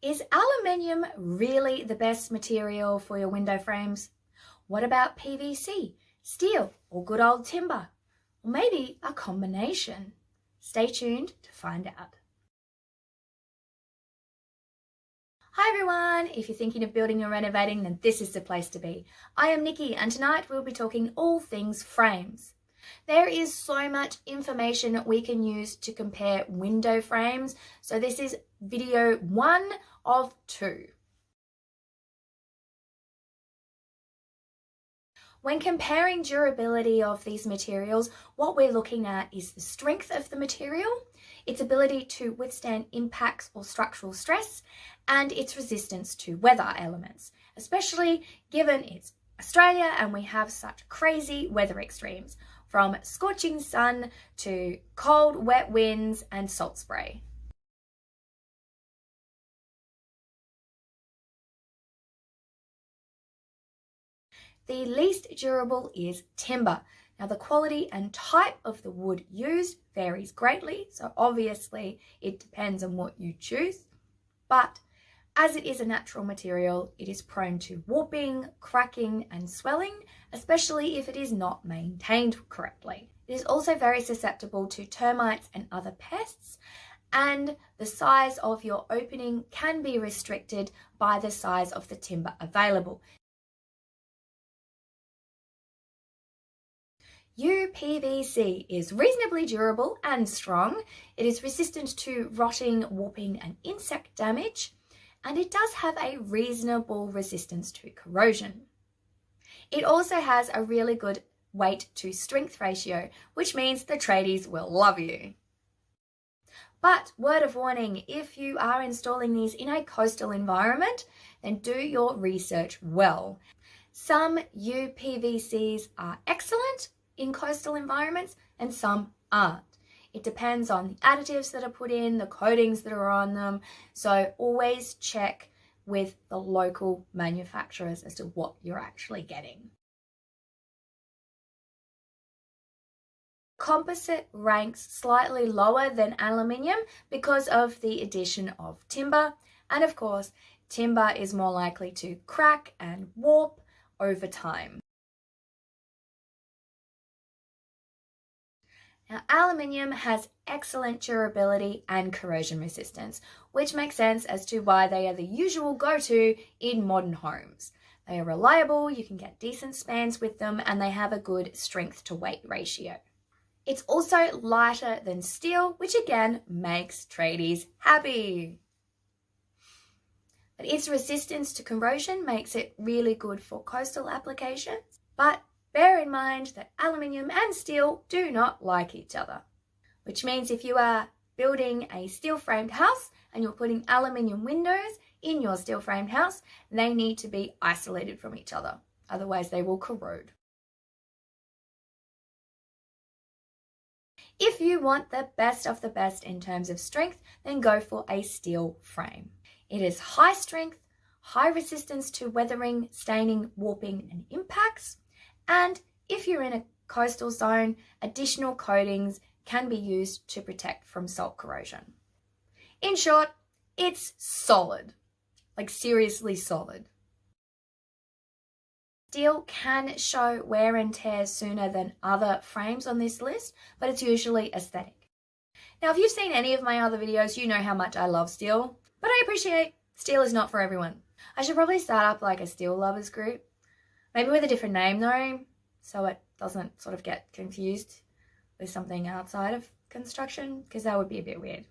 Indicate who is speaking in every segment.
Speaker 1: Is aluminium really the best material for your window frames? What about PVC, steel, or good old timber? Or maybe a combination? Stay tuned to find out. Hi everyone, if you're thinking of building or renovating, then this is the place to be. I am Nikki and tonight we'll be talking all things frames. There is so much information we can use to compare window frames, so this is video 1 of 2. When comparing durability of these materials, what we're looking at is the strength of the material, its ability to withstand impacts or structural stress, and its resistance to weather elements, especially given it's Australia and we have such crazy weather extremes, from scorching sun to cold, wet winds and salt spray. The least durable is timber. Now the quality and type of the wood used varies greatly, so obviously it depends on what you choose, but as it is a natural material, it is prone to warping, cracking and swelling, especially if it is not maintained correctly. It is also very susceptible to termites and other pests, and the size of your opening can be restricted by the size of the timber available. uPVC is reasonably durable and strong. It is resistant to rotting, warping and insect damage, and it does have a reasonable resistance to corrosion. It also has a really good weight to strength ratio, which means the tradies will love you. But word of warning, if you are installing these in a coastal environment, then do your research well. Some uPVCs are excellent in coastal environments and some aren't. It depends on the additives that are put in, the coatings that are on them, so always check with the local manufacturers as to what you're actually getting. Composite ranks slightly lower than aluminium because of the addition of timber, and of course timber is more likely to crack and warp over time. Now, aluminium has excellent durability and corrosion resistance, which makes sense as to why they are the usual go-to in modern homes. They are reliable, you can get decent spans with them, and they have a good strength to weight ratio. It's also lighter than steel, which again makes tradies happy. But its resistance to corrosion makes it really good for coastal applications, but bear in mind that aluminium and steel do not like each other, which means if you are building a steel framed house and you're putting aluminium windows in your steel framed house, they need to be isolated from each other, otherwise they will corrode. If you want the best of the best in terms of strength, then go for a steel frame. It is high strength, high resistance to weathering, staining, warping and impacts. And if you're in a coastal zone, additional coatings can be used to protect from salt corrosion. In short, it's solid, like seriously solid. Steel can show wear and tear sooner than other frames on this list, but it's usually aesthetic. Now, if you've seen any of my other videos, you know how much I love steel, but I appreciate steel is not for everyone. I should probably start up like a steel lovers group. Maybe with a different name though, so it doesn't sort of get confused with something outside of construction, because that would be a bit weird.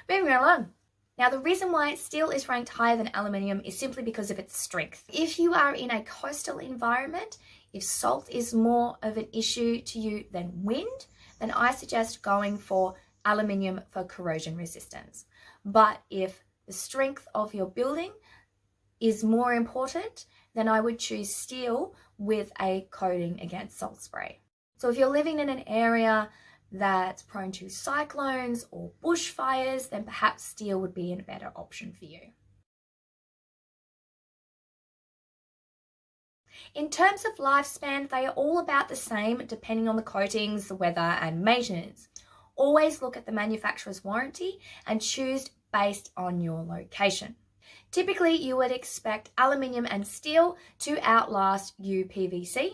Speaker 1: Moving along. Now the reason why steel is ranked higher than aluminium is simply because of its strength. If you are in a coastal environment, if salt is more of an issue to you than wind, then I suggest going for aluminium for corrosion resistance. But if the strength of your building is more important, then I would choose steel with a coating against salt spray. So if you're living in an area that's prone to cyclones or bushfires, then perhaps steel would be a better option for you. In terms of lifespan, they are all about the same depending on the coatings, the weather and maintenance. Always look at the manufacturer's warranty and choose based on your location. Typically, you would expect aluminium and steel to outlast uPVC,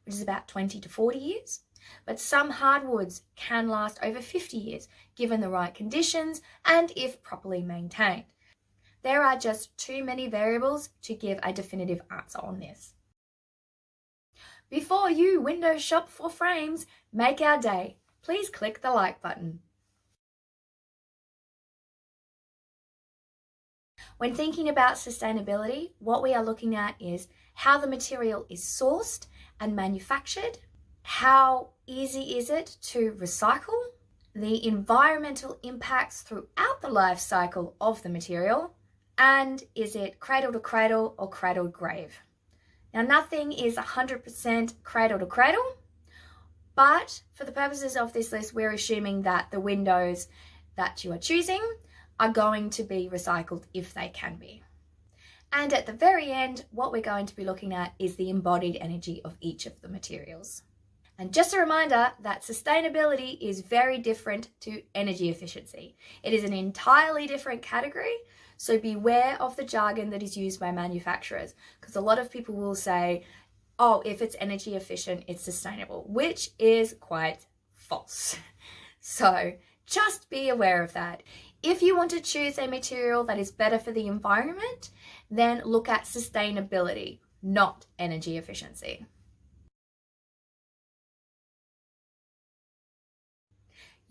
Speaker 1: which is about 20 to 40 years. But some hardwoods can last over 50 years, given the right conditions and if properly maintained. There are just too many variables to give a definitive answer on this. Before you window shop for frames, make our day. Please click the like button. When thinking about sustainability, what we are looking at is how the material is sourced and manufactured, how easy is it to recycle, the environmental impacts throughout the life cycle of the material, and is it cradle to cradle or cradle to grave. Now, nothing is 100% cradle to cradle, but for the purposes of this list, we're assuming that the windows that you are choosing are going to be recycled if they can be. And at the very end, what we're going to be looking at is the embodied energy of each of the materials. And just a reminder that sustainability is very different to energy efficiency. It is an entirely different category, so beware of the jargon that is used by manufacturers, because a lot of people will say, oh, if it's energy efficient, it's sustainable, which is quite false. So just be aware of that. If you want to choose a material that is better for the environment, then look at sustainability, not energy efficiency.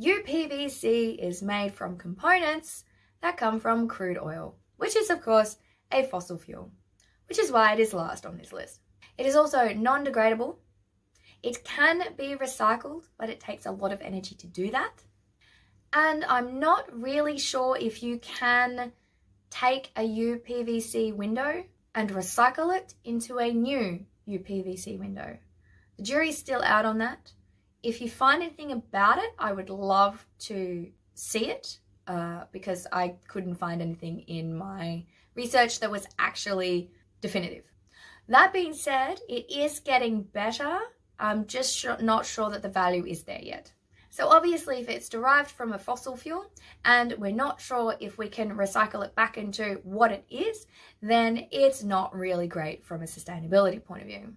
Speaker 1: uPVC is made from components that come from crude oil, which is of course a fossil fuel, which is why it is last on this list. It is also non-degradable. It can be recycled, but it takes a lot of energy to do that. And I'm not really sure if you can take a uPVC window and recycle it into a new uPVC window. The jury's still out on that. If you find anything about it, I would love to see it because I couldn't find anything in my research that was actually definitive. That being said, it is getting better. I'm just not sure that the value is there yet. So obviously, if it's derived from a fossil fuel and we're not sure if we can recycle it back into what it is, then it's not really great from a sustainability point of view.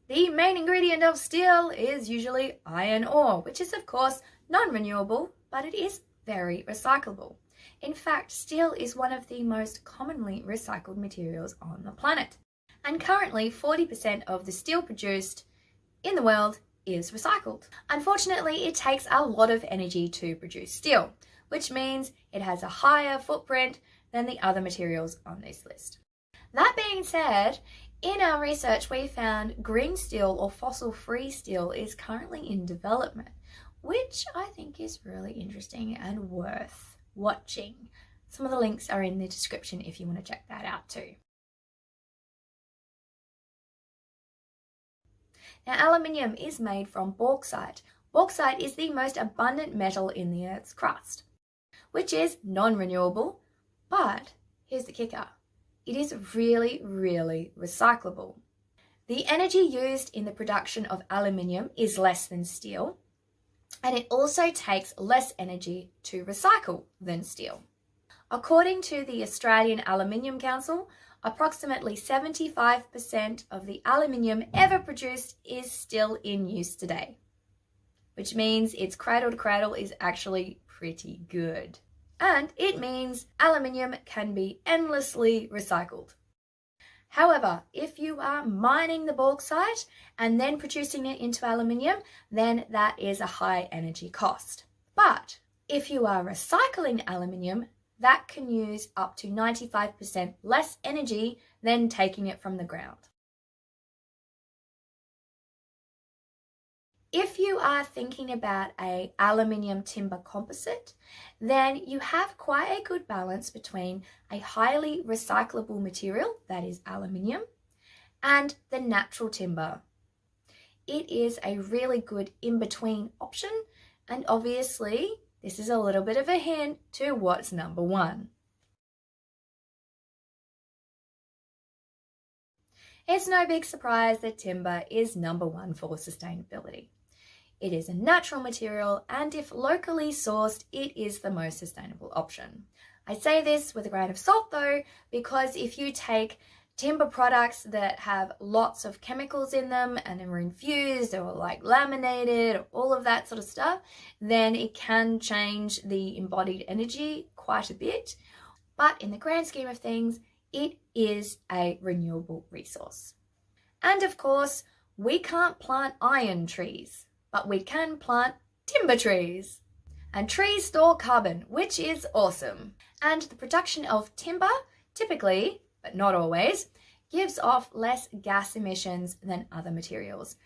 Speaker 1: The main ingredient of steel is usually iron ore, which is of course non-renewable, but it is very recyclable. In fact, steel is one of the most commonly recycled materials on the planet. And currently 40% of the steel produced in the world is recycled. Unfortunately, it takes a lot of energy to produce steel, which means it has a higher footprint than the other materials on this list. That being said, in our research, we found green steel or fossil-free steel is currently in development, which I think is really interesting and worth watching. Some of the links are in the description if you want to check that out too. Now, aluminium is made from bauxite. Bauxite is the most abundant metal in the Earth's crust, which is non-renewable, but here's the kicker. It is really, really recyclable. The energy used in the production of aluminium is less than steel, and it also takes less energy to recycle than steel. According to the Australian Aluminium Council, approximately 75% of the aluminium ever produced is still in use today, which means its cradle to cradle is actually pretty good. And it means aluminium can be endlessly recycled. However, if you are mining the bauxite and then producing it into aluminium, then that is a high energy cost. But if you are recycling aluminium, that can use up to 95% less energy than taking it from the ground. If you are thinking about an aluminium timber composite, then you have quite a good balance between a highly recyclable material, that is aluminium, and the natural timber. It is a really good in-between option, and obviously this is a little bit of a hint to what's number one. It's no big surprise that timber is number one for sustainability. it is a natural material, and if locally sourced, it is the most sustainable option. I say this with a grain of salt though, because if you take timber products that have lots of chemicals in them and are infused or like laminated or all of that sort of stuff, then it can change the embodied energy quite a bit. But in the grand scheme of things, it is a renewable resource. And of course, we can't plant iron trees, but we can plant timber trees. And trees store carbon, which is awesome. And the production of timber, typically, but not always, gives off less gas emissions than other materials.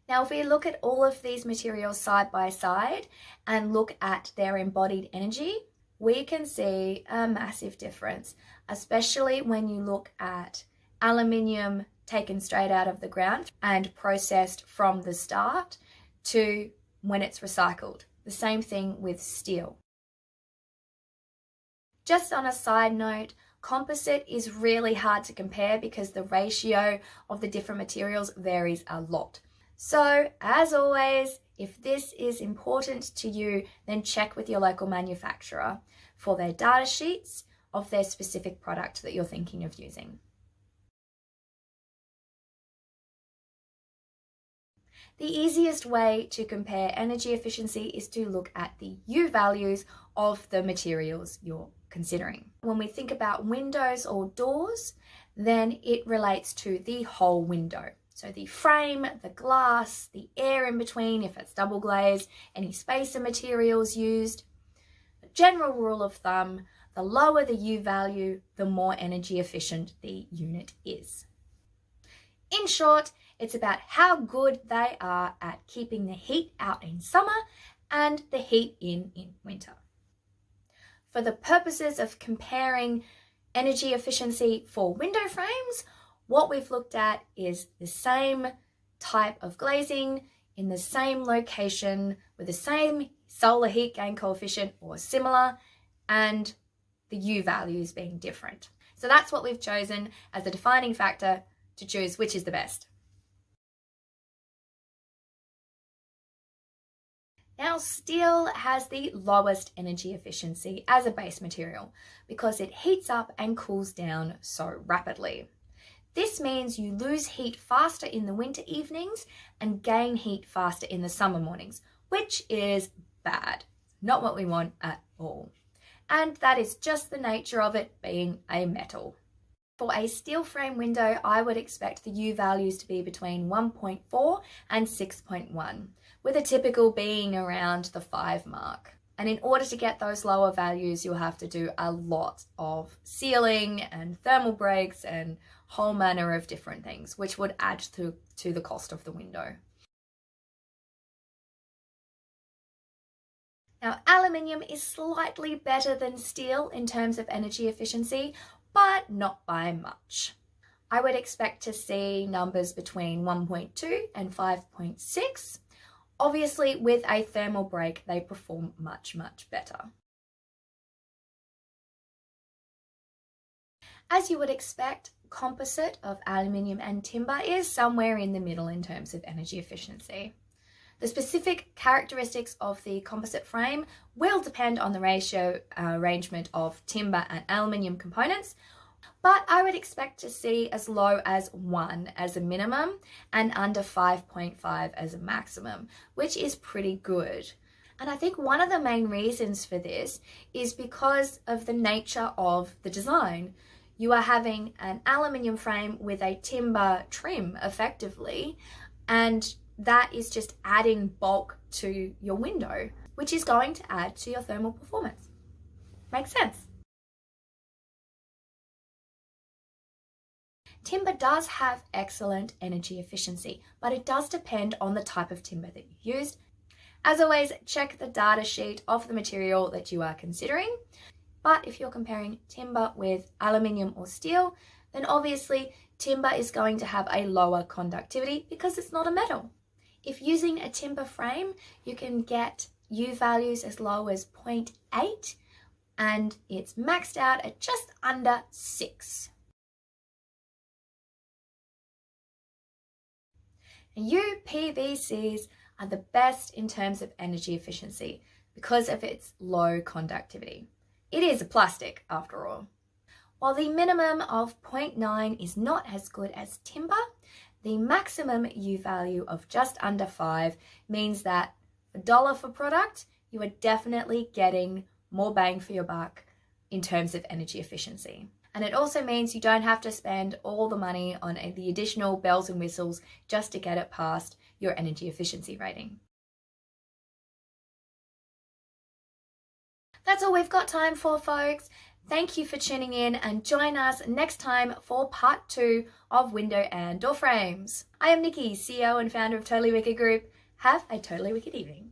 Speaker 1: Now, if we look at all of these materials side by side and look at their embodied energy, we can see a massive difference, especially when you look at aluminium taken straight out of the ground and processed from the start to when it's recycled. The same thing with steel. Just on a side note, composite is really hard to compare because the ratio of the different materials varies a lot. So, as always, if this is important to you, then check with your local manufacturer for their data sheets of their specific product that you're thinking of using. The easiest way to compare energy efficiency is to look at the U values of the materials you're considering. When we think about windows or doors, then it relates to the whole window. So the frame, the glass, the air in between, if it's double glazed, any spacer materials used. A general rule of thumb, the lower the U value, the more energy efficient the unit is. In short, it's about how good they are at keeping the heat out in summer and the heat in winter. For the purposes of comparing energy efficiency for window frames, what we've looked at is the same type of glazing in the same location with the same solar heat gain coefficient or similar, and the U values being different. So that's what we've chosen as the defining factor to choose which is the best. Now, steel has the lowest energy efficiency as a base material because it heats up and cools down so rapidly. This means you lose heat faster in the winter evenings and gain heat faster in the summer mornings, which is bad. Not what we want at all. And that is just the nature of it being a metal. For a steel frame window, I would expect the U values to be between 1.4 and 6.1, with a typical being around the 5 mark. And in order to get those lower values, you'll have to do a lot of sealing and thermal breaks and whole manner of different things, which would add to the cost of the window. Now, aluminium is slightly better than steel in terms of energy efficiency, but not by much. I would expect to see numbers between 1.2 and 5.6. Obviously, with a thermal break, they perform much, much better. As you would expect, composite of aluminium and timber is somewhere in the middle in terms of energy efficiency. The specific characteristics of the composite frame will depend on the ratio arrangement of timber and aluminium components, but I would expect to see as low as 1 as a minimum and under 5.5 as a maximum, which is pretty good. And I think one of the main reasons for this is because of the nature of the design. You are having an aluminium frame with a timber trim effectively, and that is just adding bulk to your window, which is going to add to your thermal performance. Makes sense. Timber does have excellent energy efficiency, but it does depend on the type of timber that you used. As always, check the data sheet of the material that you are considering. But if you're comparing timber with aluminium or steel, then obviously timber is going to have a lower conductivity because it's not a metal. If using a timber frame, you can get U values as low as 0.8 and it's maxed out at just under 6. And uPVCs are the best in terms of energy efficiency because of its low conductivity. It is a plastic after all. While the minimum of 0.9 is not as good as timber, the maximum U value of just under 5 means that $1 for product, you are definitely getting more bang for your buck in terms of energy efficiency. And it also means you don't have to spend all the money on the additional bells and whistles just to get it past your energy efficiency rating. That's all we've got time for, folks. Thank you for tuning in and join us next time for part 2 of window and door frames. I am Nikki, CEO and founder of Totally Wicked Group. Have a totally wicked evening.